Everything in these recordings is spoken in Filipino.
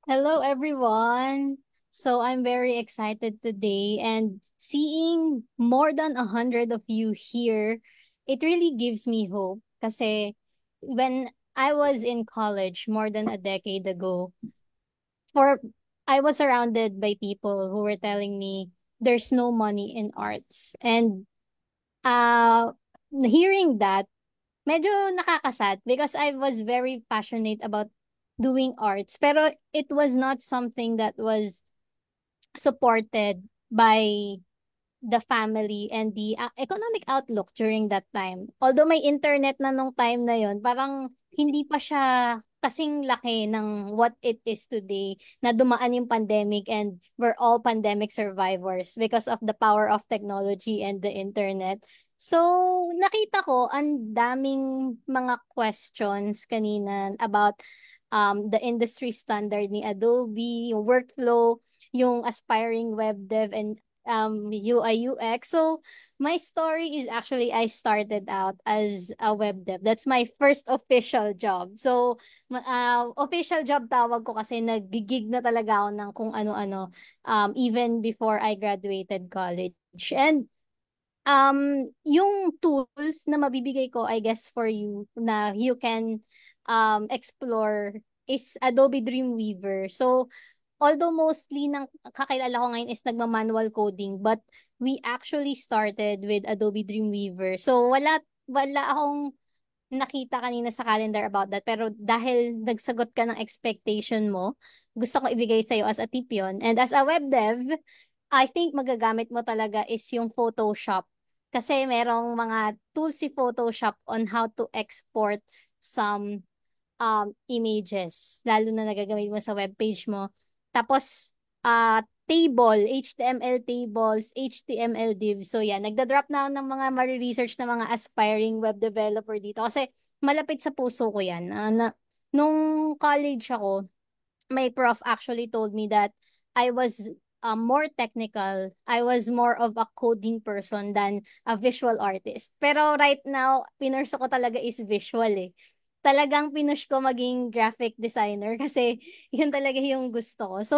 Hello, everyone. So I'm very excited today and seeing more than 100 of you here, it really gives me hope. Kasi when I was in college more than a decade ago, for I was surrounded by people who were telling me there's no money in arts. And uh hearing that, medyo nakakasad because I was very passionate about doing arts. Pero it was not something that was supported by the family and the economic outlook during that time. Although may internet na nung time na yon, parang hindi pa siya kasing laki ng what it is today na dumaan yung pandemic and we're all pandemic survivors because of the power of technology and the internet. So, nakita ko ang daming mga questions kanina about the industry standard ni Adobe, yung workflow, yung aspiring web dev and UI UX. So my story is actually I started out as a web dev. That's my first official job. So official job tawag ko kasi nagigig na talaga ako ng kung ano-ano even before I graduated college. And yung tools na mabibigay ko, I guess, for you na you can explore is Adobe Dreamweaver. So, although mostly ng kakilala ko ngayon is nagma-manual coding, but we actually started with Adobe Dreamweaver. So, wala akong nakita kanina sa calendar about that. Pero dahil nagsagot ka ng expectation mo, gusto ko ibigay sa'yo as a tip yun. And as a web dev, I think magagamit mo talaga is yung Photoshop. Kasi merong mga tools si Photoshop on how to export some images, lalo na nagagamit mo sa web page mo. Tapos, HTML tables, HTML divs. So, yan. Nagda-drop na ako ng mga mari-research na mga aspiring web developer dito. Kasi, malapit sa puso ko yan. Nung college ako, my prof actually told me that I was more technical. I was more of a coding person than a visual artist. Pero right now, pinurso ko talaga is visual eh. Talagang pinush ko maging graphic designer kasi yun talaga yung gusto ko. So,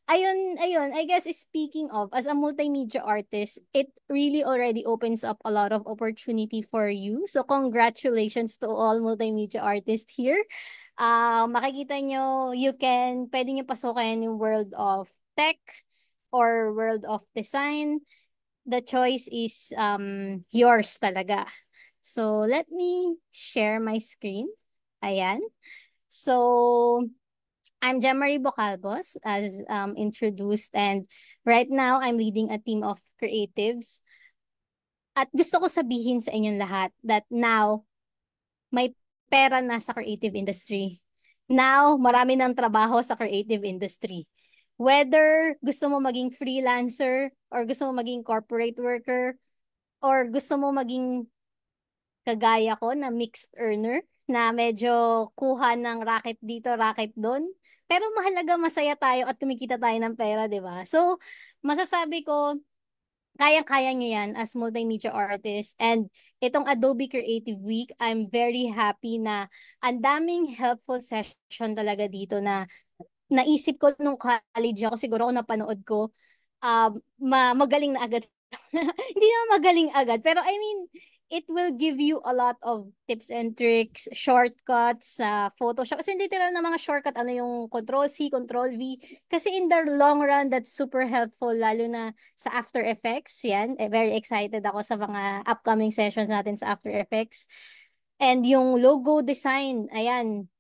ayun, I guess speaking of, as a multimedia artist, it really already opens up a lot of opportunity for you. So, congratulations to all multimedia artists here. Makikita nyo, pwede nyo pasukin yung world of tech or world of design. The choice is yours talaga. So, let me share my screen. Ayan. So, I'm Jemmarie Bocalbos, as introduced, and right now I'm leading a team of creatives. At gusto ko sabihin sa inyong lahat that now, may pera na sa creative industry. Now, marami ng trabaho sa creative industry. Whether gusto mo maging freelancer, or gusto mo maging corporate worker, or gusto mo maging kagaya ko na mixed earner, na medyo kuha ng racket dito, racket doon. Pero mahalaga masaya tayo at kumikita tayo ng pera, di ba? So, masasabi ko, kayang-kaya nyo yan as multimedia artist. And itong Adobe Creative Week, I'm very happy na ang daming helpful session talaga dito na naisip ko nung college ako, siguro kung napanood ko, magaling na agad. Hindi naman magaling agad, pero I mean, it will give you a lot of tips and tricks, shortcuts sa Photoshop. Kasi literal na mga shortcut, ano yung Control-C, Control-V. Kasi in the long run, that's super helpful, lalo na sa After Effects. Yan, very excited ako sa mga upcoming sessions natin sa After Effects. And yung logo design, ayan,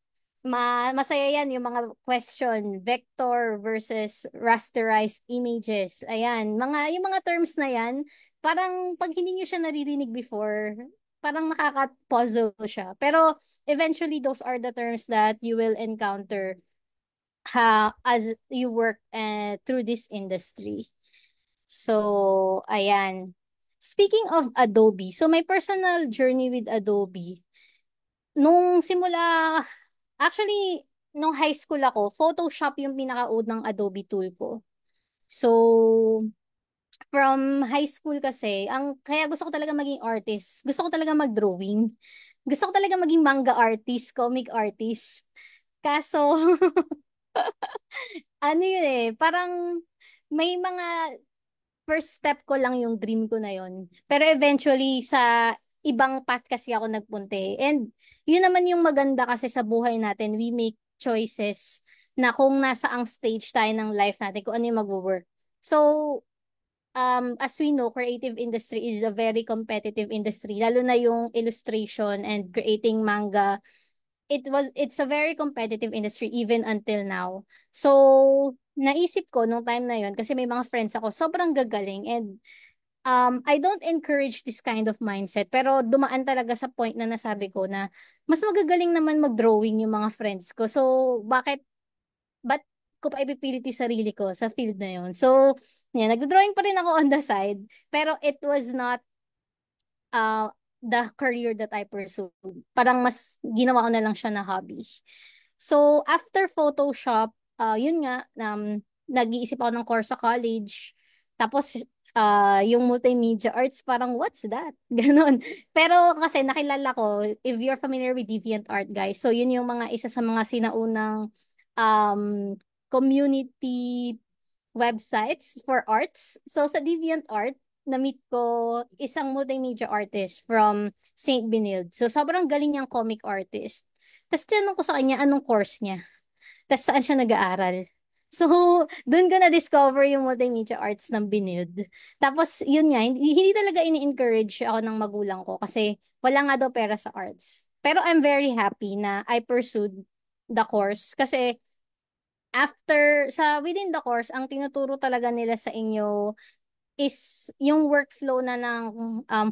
masaya yan yung mga question, vector versus rasterized images. Ayan, yung mga terms na yan, parang pag hindi nyo siya naririnig before, parang nakaka-puzzle siya. Pero eventually, those are the terms that you will encounter as you work through this industry. So, ayan. Speaking of Adobe, so my personal journey with Adobe, nung simula actually, nung high school ako, Photoshop yung pinakaunang Adobe tool ko. So, from high school kasi, kaya gusto ko talaga maging artist. Gusto ko talaga mag-drawing. Gusto ko talaga maging manga artist, comic artist. Kaso, ano yun eh, parang may mga first step ko lang yung dream ko na yun. Pero eventually, sa ibang path kasi ako nagpunta eh. And yun naman yung maganda kasi sa buhay natin, we make choices na kung nasa ang stage tayo ng life natin, kung ano yung mag-work. So, as we know, creative industry is a very competitive industry, lalo na yung illustration and creating manga. It's a very competitive industry even until now. So, naisip ko nung time na yun, kasi may mga friends ako, sobrang gagaling. And I don't encourage this kind of mindset, pero dumaan talaga sa point na nasabi ko na mas magagaling naman mag-drawing yung mga friends ko. So, ba't ko pa ipipilit yung sarili ko sa field na yun? So, yeah, nag-drawing pa rin ako on the side, pero it was not uh, the career that I pursued. Parang mas ginawa ko na lang siya na hobby. So, after Photoshop, yun nga, nag-iisip ako ng course sa college. Tapos, yung multimedia arts, parang, what's that? Ganon. Pero kasi nakilala ko, if you're familiar with DeviantArt, guys, so yun yung mga isa sa mga sinaunang um, community websites for arts. So, sa DeviantArt, na-meet ko isang multimedia artist from Saint Benilde. So, sobrang galing niyang comic artist. Tapos, tinanong ko sa kanya, anong course niya? Tapos, saan siya nag-aaral? So, doon ko na-discover yung multimedia arts ng Benilde. Tapos, yun nga, hindi talaga ini-encourage ako ng magulang ko kasi wala nga daw pera sa arts. Pero I'm very happy na I pursued the course kasi within the course, ang tinuturo talaga nila sa inyo is yung workflow na ng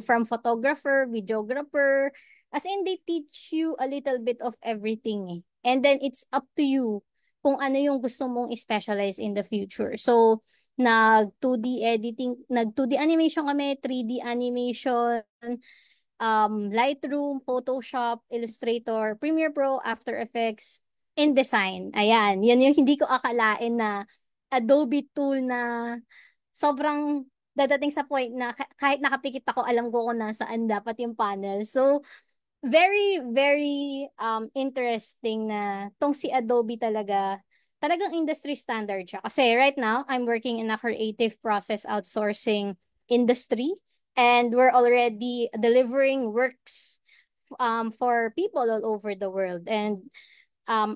from photographer, videographer, as in they teach you a little bit of everything eh. And then it's up to you kung ano yung gusto mong specialize in the future. So, nag 2D editing, nag 2D animation kami, 3D animation, Lightroom, Photoshop, Illustrator, Premiere Pro, After Effects, InDesign. Ayan, yan yung hindi ko akalain na Adobe tool na sobrang dadating sa point na kahit nakapikit ako, alam ko kung nasaan dapat yung panel. So, very, very interesting na tong si Adobe talagang industry standard siya. Kasi right now, I'm working in a creative process outsourcing industry and we're already delivering works for people all over the world. And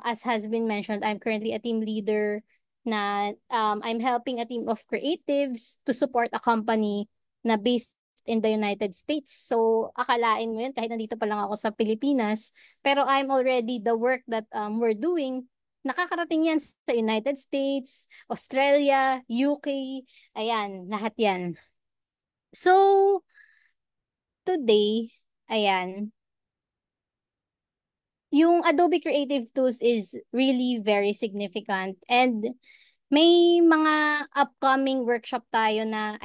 as has been mentioned, I'm currently a team leader na I'm helping a team of creatives to support a company na based in the United States. So, akalain mo yun, kahit nandito pa lang ako sa Pilipinas, pero I'm already the work that we're doing, nakakarating yan sa United States, Australia, UK, ayan, lahat yan. So, today, ayan, yung Adobe Creative Tools is really very significant and may mga upcoming workshop tayo na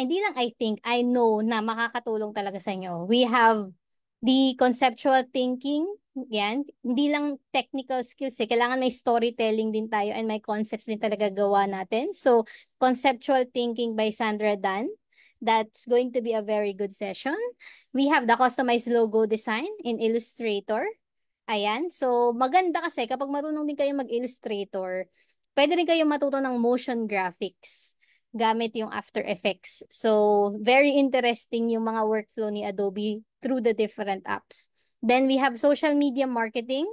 hindi lang I know na makakatulong talaga sa inyo. We have the conceptual thinking, yan. Hindi lang technical skills eh. Kailangan may storytelling din tayo and may concepts din talaga gawa natin. So, conceptual thinking by Sandra Dan. That's going to be a very good session. We have the customized logo design in Illustrator. Ayan. So, maganda kasi kapag marunong din kayo mag-Illustrator, pwede rin kayo matuto ng motion graphics gamit yung After Effects. So, very interesting yung mga workflow ni Adobe through the different apps. Then we have social media marketing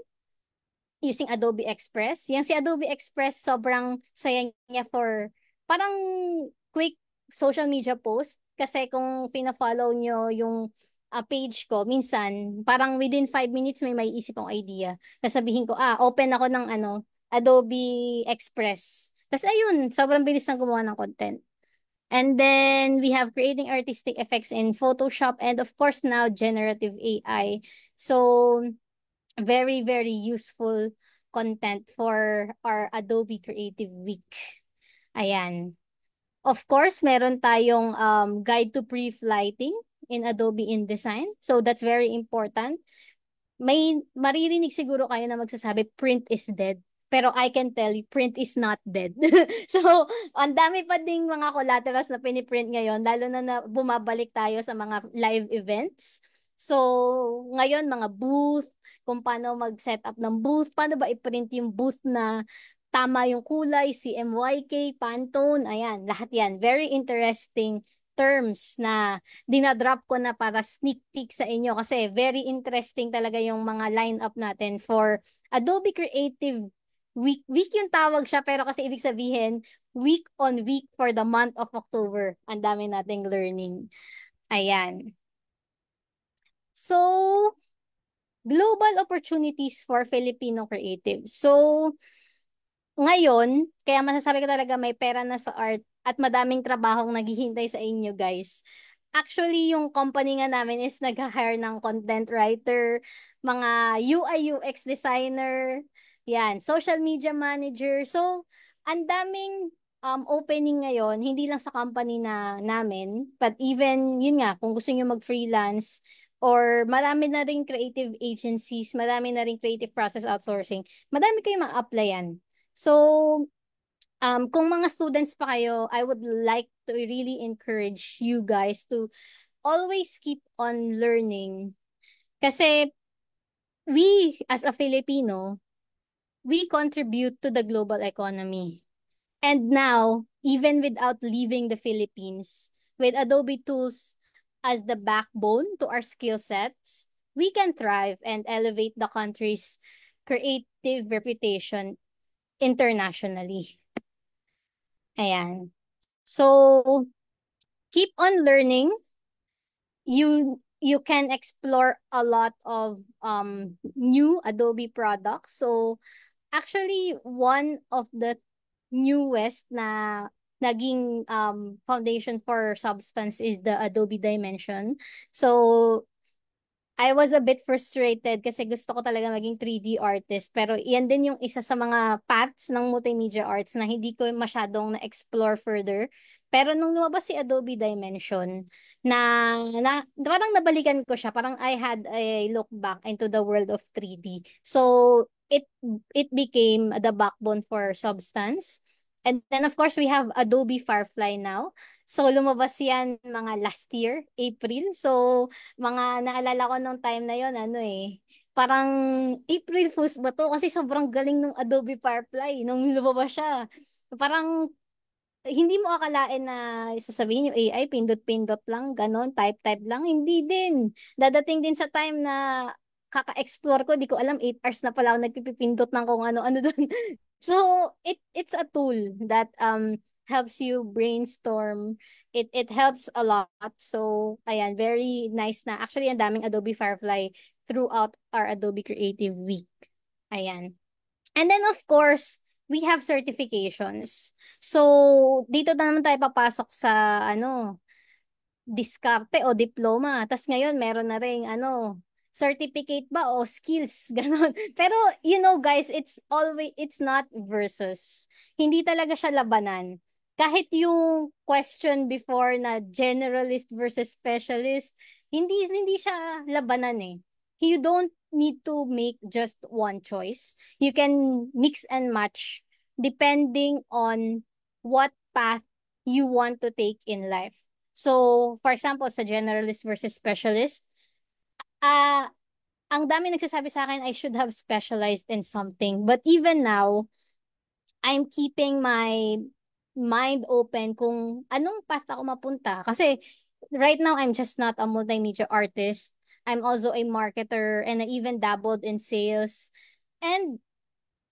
using Adobe Express. Yang si Adobe Express, sobrang saya niya for parang quick social media post. Kasi kung pina-follow nyo yung page ko, minsan, parang within 5 minutes may maiisip akong idea. Sasabihin ko, open ako ng Adobe Express. Tapos ayun, sobrang bilis na gumawa ng content. And then we have creating artistic effects in Photoshop and of course now generative AI. So very, very useful content for our Adobe Creative Week. Ayan. Of course, meron tayong guide to pre-flighting in Adobe InDesign. So that's very important. May maririnig siguro kayo na magsasabi, print is dead. Pero I can tell you, print is not dead. So, ang dami pa ding mga collaterals na piniprint ngayon, lalo na bumabalik tayo sa mga live events. So, ngayon, mga booth, kung paano mag-set up ng booth, paano ba i-print yung booth na tama yung kulay, CMYK, Pantone, ayan, lahat yan. Very interesting terms na dinadrop ko na para sneak peek sa inyo kasi very interesting talaga yung mga lineup natin for Adobe Creative Week. Week yung tawag siya pero kasi ibig sabihin week on week for the month of October. Ang dami nating learning. Ayan. So, global opportunities for Filipino creatives. So, ngayon, kaya masasabi ko talaga may pera na sa art at madaming trabahong naghihintay sa inyo, guys. Actually, yung company nga namin is nag-hire ng content writer, mga UI UX designer, yan, social media manager. So, ang daming opening ngayon, hindi lang sa company na namin, but even, yun nga, kung gusto niyo mag-freelance, or marami na rin creative agencies, marami na rin creative process outsourcing, madami kayong ma-applyan. So, kung mga students pa kayo, I would like to really encourage you guys to always keep on learning. Kasi we, as a Filipino, we contribute to the global economy. And now, even without leaving the Philippines, with Adobe tools as the backbone to our skill sets, we can thrive and elevate the country's creative reputation internationally. Ayan. So, keep on learning. You can explore a lot of new Adobe products. So, actually one of the newest na naging foundation for Substance is the Adobe Dimension. So, I was a bit frustrated kasi gusto ko talaga maging 3D artist. Pero yan din yung isa sa mga paths ng multimedia arts na hindi ko masyadong na-explore further. Pero nung lumabas si Adobe Dimension, parang nabalikan ko siya. Parang I had a look back into the world of 3D. So, it became the backbone for Substance. And then of course, we have Adobe Firefly now. So, lumabas yan mga last year, April. So, mga naalala ko nung time na yon ano parang April Fools ba to? Kasi sobrang galing nung Adobe Firefly nung lumabas siya. Parang hindi mo akalain na sasabihin yung AI, pindot-pindot lang, ganon, type-type lang. Hindi din. Dadating din sa time na kaka-explore ko, di ko alam, 8 hours na pala ako nagpipindot ng kung ano-ano doon. So, it's a tool that helps you brainstorm. It helps a lot. So, ayan, very nice na. Actually, ang daming Adobe Firefly throughout our Adobe Creative Week. Ayan. And then of course, we have certifications. So, dito na naman tayo papasok sa diskarte o diploma. Tapos ngayon, meron na ring certificate ba o skills, ganon. Pero, guys, it's not versus. Hindi talaga siya labanan. Kahit yung question before na generalist versus specialist, hindi siya labanan eh. You don't need to make just one choice. You can mix and match depending on what path you want to take in life. So, for example, sa generalist versus specialist, ah, ang dami nagsasabi sa akin I should have specialized in something. But even now, I'm keeping my mind open kung anong path ako mapunta. Kasi right now, I'm just not a multimedia artist. I'm also a marketer and I even dabbled in sales. And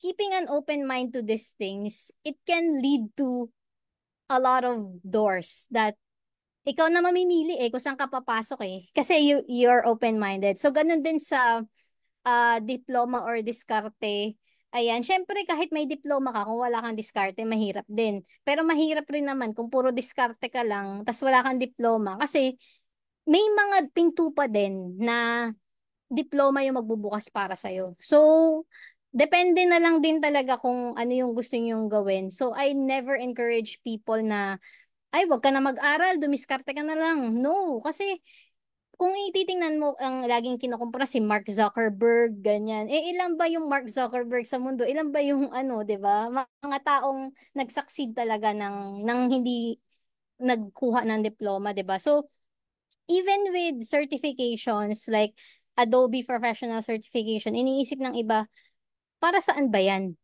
keeping an open mind to these things, it can lead to a lot of doors that ikaw na mamimili kung saan ka papasok Kasi you're open-minded. So, ganun din sa diploma or diskarte. Ayan, syempre kahit may diploma ka, kung wala kang diskarte, mahirap din. Pero mahirap rin naman kung puro diskarte ka lang, tas wala kang diploma. Kasi may mga pinto pa din na diploma yung magbubukas para sa'yo. So, depende na lang din talaga kung ano yung gusto niyong gawin. So, I never encourage people na ay, wag ka na mag-aral, dumiskarte ka na lang. No, kasi kung ititingnan mo ang laging kinukumpara si Mark Zuckerberg, ganyan. Ilan ba yung Mark Zuckerberg sa mundo? Ilan ba yung 'di ba? Mga taong nag-succeed talaga ng hindi nagkuha ng diploma, 'di ba? So, even with certifications like Adobe Professional Certification, iniisip ng iba, para saan ba 'yan?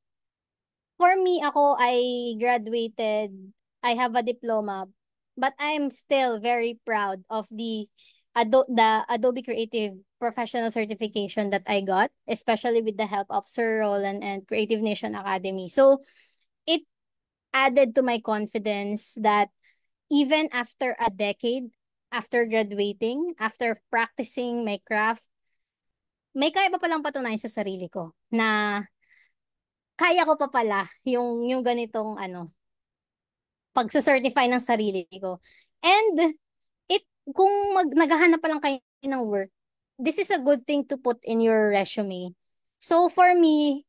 For me, I graduated, I have a diploma, but I'm still very proud of the Adobe Creative Professional Certification that I got, especially with the help of Sir Roland and Creative Nation Academy. So it added to my confidence that even after a decade, after graduating, after practicing my craft, may kaya pa palang patunayan sa sarili ko na kaya ko pa pala yung ganitong pagsa-certify ng sarili ko. And it kung naghahanap pa lang kayo ng work, this is a good thing to put in your resume. So for me,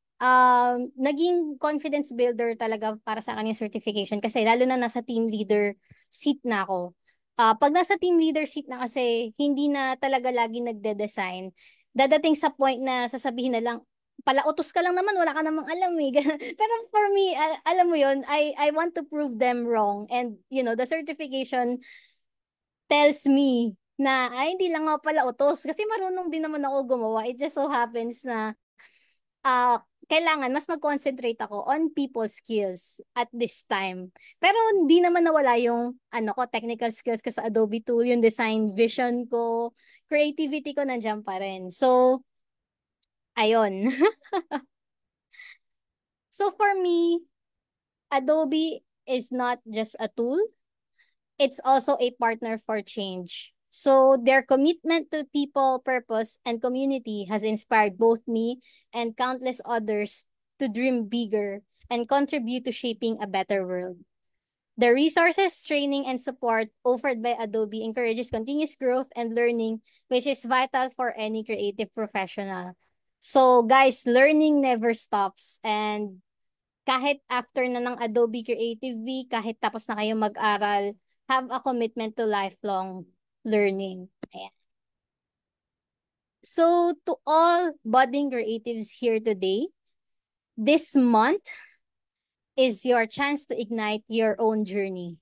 naging confidence builder talaga para sa akin yung certification kasi lalo na nasa team leader seat na ako. Pag nasa team leader seat na kasi, hindi na talaga lagi nagde-design. Dadating sa point na sasabihin na lang, pala utos ka lang naman, wala ka namang alam eh. Pero for me, alam mo yun, I want to prove them wrong. And, the certification tells me na, ay, hindi lang ako pala utos. Kasi marunong din naman ako gumawa. It just so happens na, kailangan mas mag-concentrate ako on people skills at this time. Pero hindi naman nawala yung, technical skills ko sa Adobe tool, yung design vision ko, creativity ko nandiyan pa rin. So, ayun. So for me, Adobe is not just a tool, it's also a partner for change. So their commitment to people, purpose, and community has inspired both me and countless others to dream bigger and contribute to shaping a better world. The resources, training, and support offered by Adobe encourages continuous growth and learning, which is vital for any creative professional. So guys, learning never stops, and kahit after na ng Adobe Creative Week, kahit tapos na kayo mag-aral, have a commitment to lifelong learning. Ayan. So, to all budding creatives here today, this month is your chance to ignite your own journey.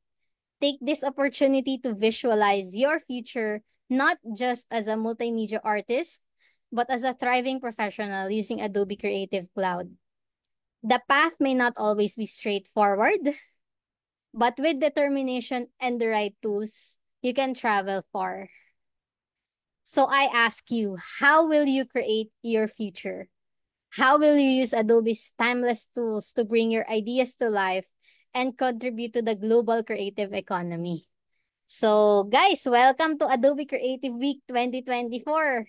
Take this opportunity to visualize your future, not just as a multimedia artist, but as a thriving professional using Adobe Creative Cloud. The path may not always be straightforward, but with determination and the right tools, you can travel far. So I ask you, how will you create your future? How will you use Adobe's timeless tools to bring your ideas to life and contribute to the global creative economy? So guys, welcome to Adobe Creative Week 2024.